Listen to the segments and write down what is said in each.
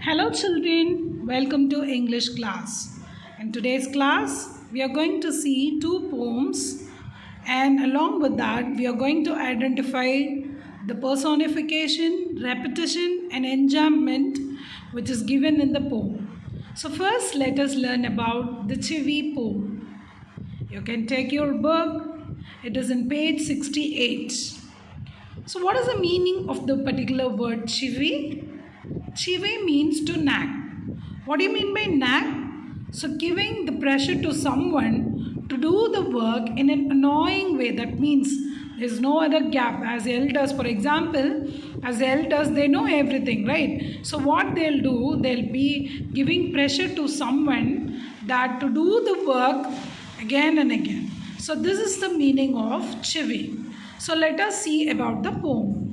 Hello children, welcome to English class. In today's class, we are going to see two poems, and along with that, we are going to identify the personification, repetition and enjambment which is given in the poem. So first let us learn about the Chivi poem. You can take your book, it is in page 68. So what is the meaning of the particular word Chivi? Chive means to nag. What do you mean by nag? So giving the pressure to someone to do the work in an annoying way. That means there's no other gap. As elders, for example, as elders, they know everything, right? So what they'll do, they'll be giving pressure to someone that to do the work again and again. So this is the meaning of chivi. So let us see about the poem.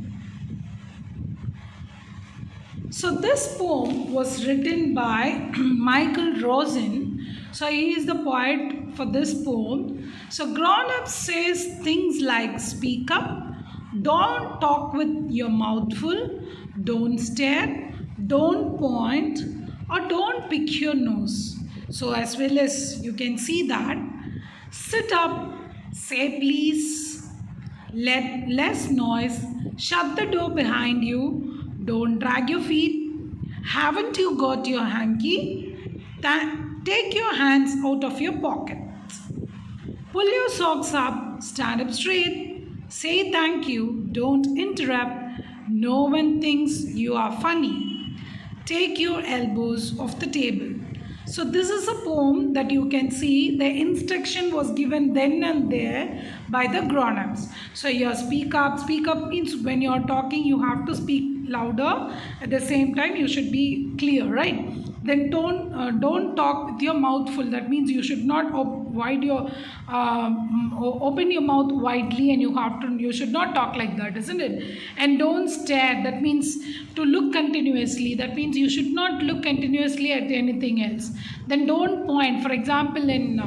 So this poem was written by Michael Rosen. So he is the poet for this poem. So grown up says things like speak up, don't talk with your mouth full, don't stare, don't point, or don't pick your nose. So as well as you can see that, sit up, say please, let less noise, shut the door behind you, don't drag your feet. Haven't you got your hanky? Take your hands out of your pockets. Pull your socks up, stand up straight. Say thank you, don't interrupt. No one thinks you are funny. Take your elbows off the table. So this is a poem that you can see the instruction was given then and there by the grown-ups. So here speak up means when you are talking you have to speak louder. At the same time you should be clear, right? Then don't talk with your mouth full. That means you should not open your mouth widely, and you should not talk like that, isn't it? And don't stare. That means to look continuously. That means you should not look continuously at anything else. Then don't point. For example, in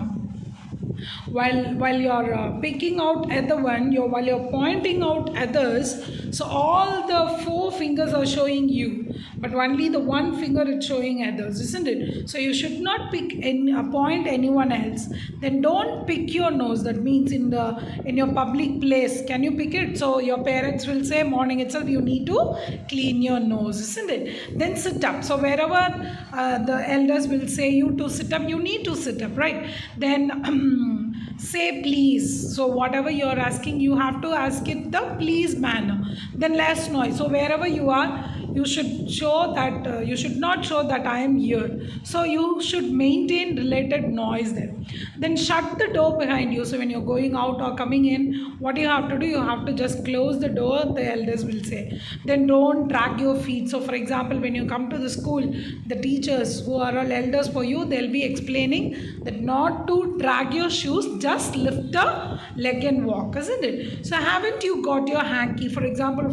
while you're picking out other one, while you're pointing out others, so all the four fingers are showing you, but only the one finger is showing others, isn't it? So you should not point anyone else. Then don't pick your nose. That means in your public place, can you pick it? So your parents will say morning itself you need to clean your nose, isn't it? Then sit up. So wherever the elders will say you to sit up, you need to sit up, right? Then say please. So whatever you are asking, you have to ask it the please manner. Then less noise. So wherever you are, you should show that you should not show that I am here. So you should maintain related noise there. Then shut the door behind you. So when you're going out or coming in, what you have to do, you have to just close the door, the elders will say. Then don't drag your feet. So for example, when you come to the school, the teachers who are all elders for you, they'll be explaining that not to drag your shoes, just lift the leg and walk, isn't it? So haven't you got your hanky? For example,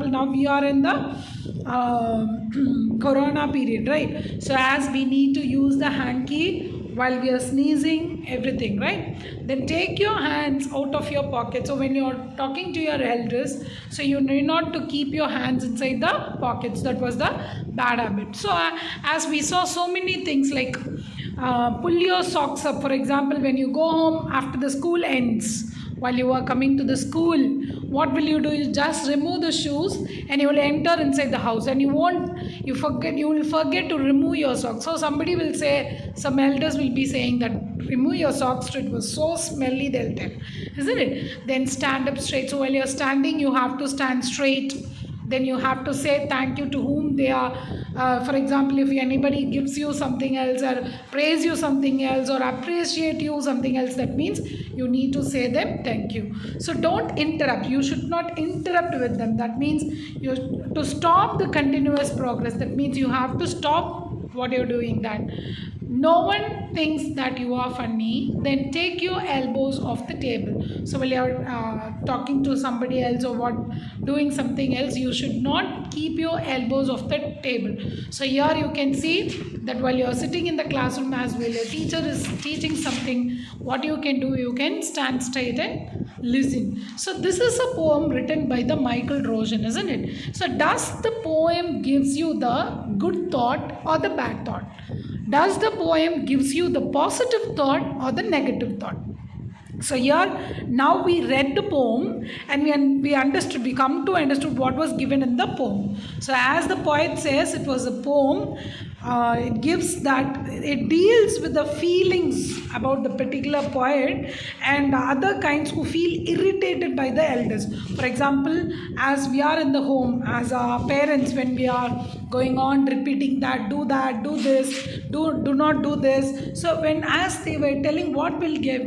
now we are in the corona period, right? So as we need to use the hanky while we are sneezing, everything, right? Then take your hands out of your pocket. So when you're talking to your elders, so you need not to keep your hands inside the pockets. That was the bad habit. So as we saw so many things like pull your socks up. For example, when you go home after the school ends, while you are coming to the school, what will you do? You just remove the shoes and you will enter inside the house, and you will forget to remove your socks. So somebody will say, some elders will be saying that remove your socks, it was so smelly, they'll tell, isn't it? Then stand up straight. So while you're standing, you have to stand straight. Then you have to say thank you to whom they are. For example, if anybody gives you something else or praise you something else or appreciate you something else, that means you need to say them thank you. So don't interrupt. You should not interrupt with them. That means to stop the continuous progress. That means you have to stop what you're doing. That no one thinks that you are funny. Then take your elbows off the table. So while you're talking to somebody else or doing something else, you should not keep your elbows off the table. So here you can see that while you're sitting in the classroom, as well a teacher is teaching something, what you can do, you can stand straight and listen. So this is a poem written by the Michael Rosen, isn't it? So does the poem gives you the good thought or the bad thought? Does the poem gives you the positive thought or the negative thought? So here now we read the poem and we understood, we come to understood what was given in the poem. So as the poet says, it was a poem. It gives that, it deals with the feelings about the particular poet and other kinds who feel irritated by the elders. For example, as we are in the home, as our parents, when we are going on repeating that, do this, do not do this. So when as they were telling what will be,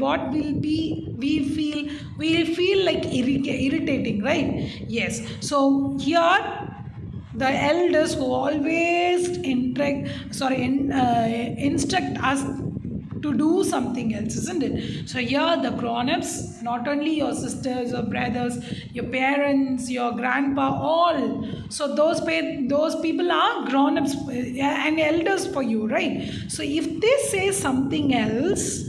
we feel like irritating, right? Yes. So here the elders who always instruct us to do something else, isn't it? So here the grown-ups, not only your sisters or brothers, your parents, your grandpa, all. So those people are grown-ups and elders for you, right? So if they say something else,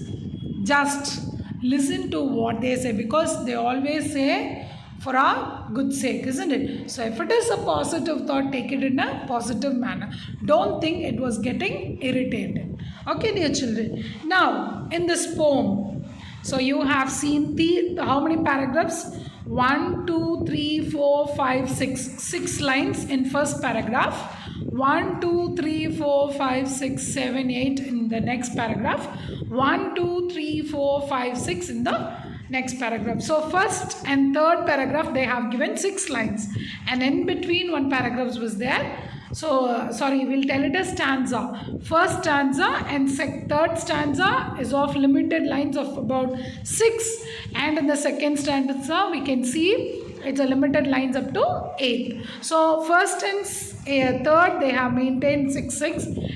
just listen to what they say, because they always say for our good sake, isn't it? So if it is a positive thought, take it in a positive manner. Don't think it was getting irritated. Okay, dear children. Now, in this poem, so you have seen how many paragraphs? 1, 2, 3, 4, 5, 6. 6 lines in first paragraph. 1, 2, 3, 4, 5, 6, 7, 8 in the next paragraph. 1, 2, 3, 4, 5, 6 in the next paragraph. So first and third paragraph they have given 6 lines, and in between one paragraph was there. So sorry, we'll tell it as stanza. First stanza and third stanza is of limited lines of about 6, and in the second stanza we can see it's a limited lines up to 8. So first and third they have maintained 6,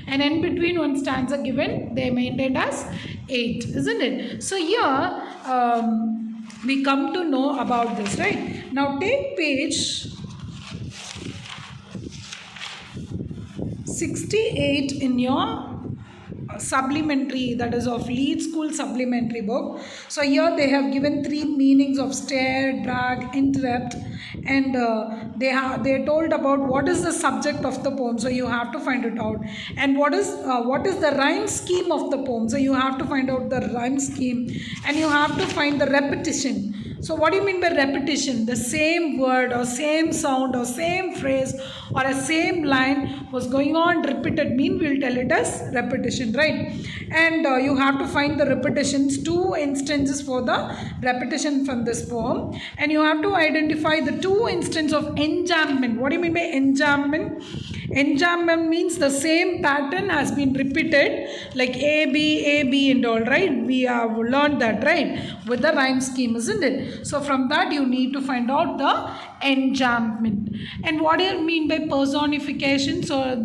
and in between one stanza given they maintained as 8, isn't it? So here we come to know about this, right? Now take page 68 in your supplementary, that is of Leeds School supplementary book. So here they have given 3 meanings of stare, drag, interrupt, and they told about what is the subject of the poem. So you have to find it out, and what is the rhyme scheme of the poem. So you have to find out the rhyme scheme, and you have to find the repetition. So what do you mean by repetition? The same word or same sound or same phrase or a same line was going on repeated, mean we'll tell it as repetition, right? And you have to find the repetitions, 2 instances for the repetition from this poem, and you have to identify the 2 instances of enjambment. What do you mean by enjambment? Enjambment means the same pattern has been repeated, like A, B and all, right? We have learned that, right? With the rhyme scheme, isn't it? So from that you need to find out the enjambment. And what do you mean by personification? So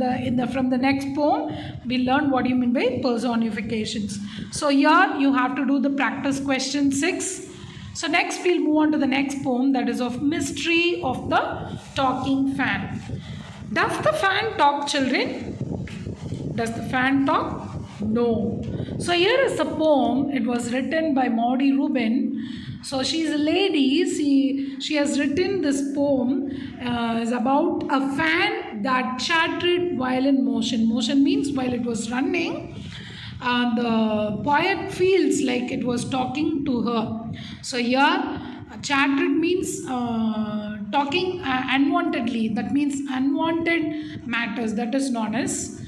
from the next poem we learn what do you mean by personifications. So here you have to do the practice question 6. So next we'll move on to the next poem, that is of Mystery of the Talking Fan. Does the fan talk, children? Does the fan talk? No. So here is the poem. It was written by Maudie Rubin. So she is a lady. She has written this poem. Is about a fan that chattered while in motion. Motion means while it was running. The poet feels like it was talking to her. So here chattered means talking unwantedly. That means unwanted matters. That is known as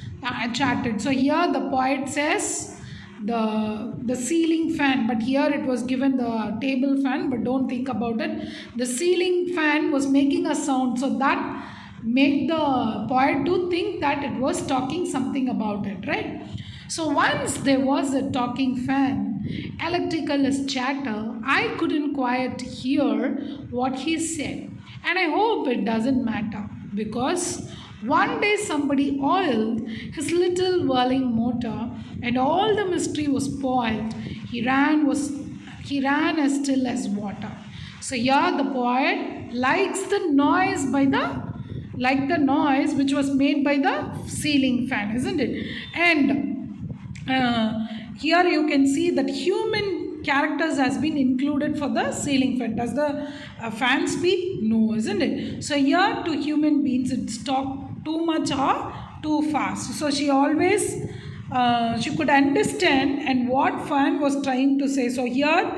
chattered. So here the poet says the ceiling fan, but here it was given the table fan, but don't think about it. The ceiling fan was making a sound, so that made the poet to think that it was talking something about it, right? So once there was a talking fan, electrical as chatter, I couldn't quite hear what he said, and I hope it doesn't matter, because one day somebody oiled his little whirling motor and all the mystery was spoiled. He ran as still as water. So here the poet likes the noise which was made by the ceiling fan, isn't it? And here you can see that human characters has been included for the ceiling fan. Does the fan speak? No, isn't it? So here to human beings it's talk too much or too fast. So she always she could understand and what fan was trying to say. So here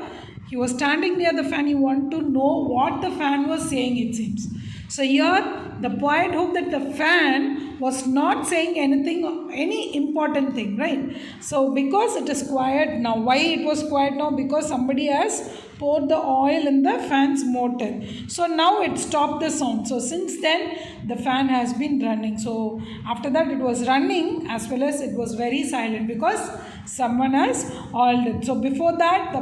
he was standing near the fan. He wanted to know what the fan was saying, it seems. So here the poet hoped that the fan was not saying anything, any important thing, right? So because it is quiet now, why it was quiet now? Because somebody has poured the oil in the fan's motor. So now it stopped the sound. So since then the fan has been running. So after that it was running as well as it was very silent because someone has oiled it. So before that the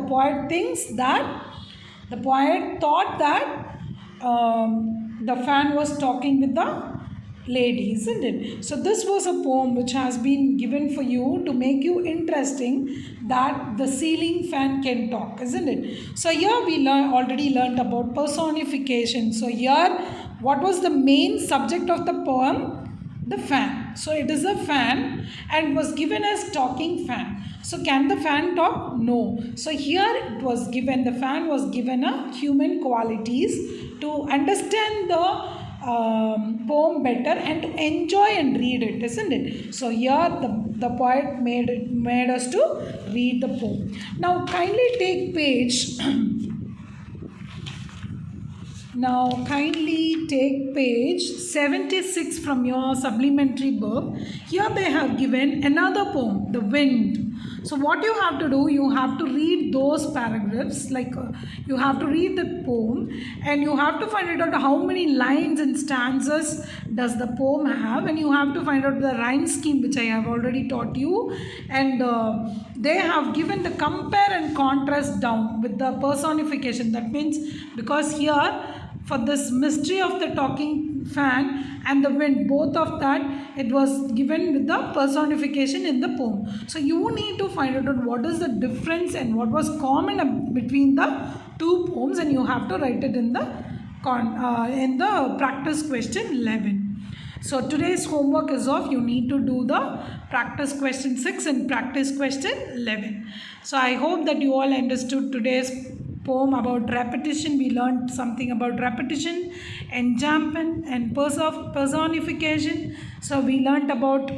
poet thought that the fan was talking with the lady, isn't it? So this was a poem which has been given for you to make you interesting that the ceiling fan can talk, isn't it? So here we already learned about personification. So here what was the main subject of the poem? The fan. So it is a fan and was given as talking fan. So can the fan talk? No. So here it was given, the fan was given a human qualities to understand the poem better and to enjoy and read it, isn't it? So here the poet made us to read the poem. Now kindly take page Now kindly take page 76 from your supplementary book. Here they have given another poem, The Wind. So what you have to do, you have to read those paragraphs, you have to read the poem and you have to find out how many lines and stanzas does the poem have, and you have to find out the rhyme scheme which I have already taught you, and they have given the compare and contrast down with the personification. That means because here for this mystery of the talking fan and the wind, both of that, it was given with the personification in the poem. So you need to find out what is the difference and what was common between the two poems, and you have to write it in the practice question 11. So today's homework is off. You need to do the practice question 6 and practice question 11. So I hope that you all understood today's poem about repetition. We learned something about repetition, enjambment and personification. So we learned about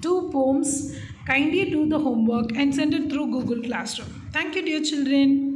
two poems. Kindly do the homework and send it through Google Classroom. Thank you, dear children.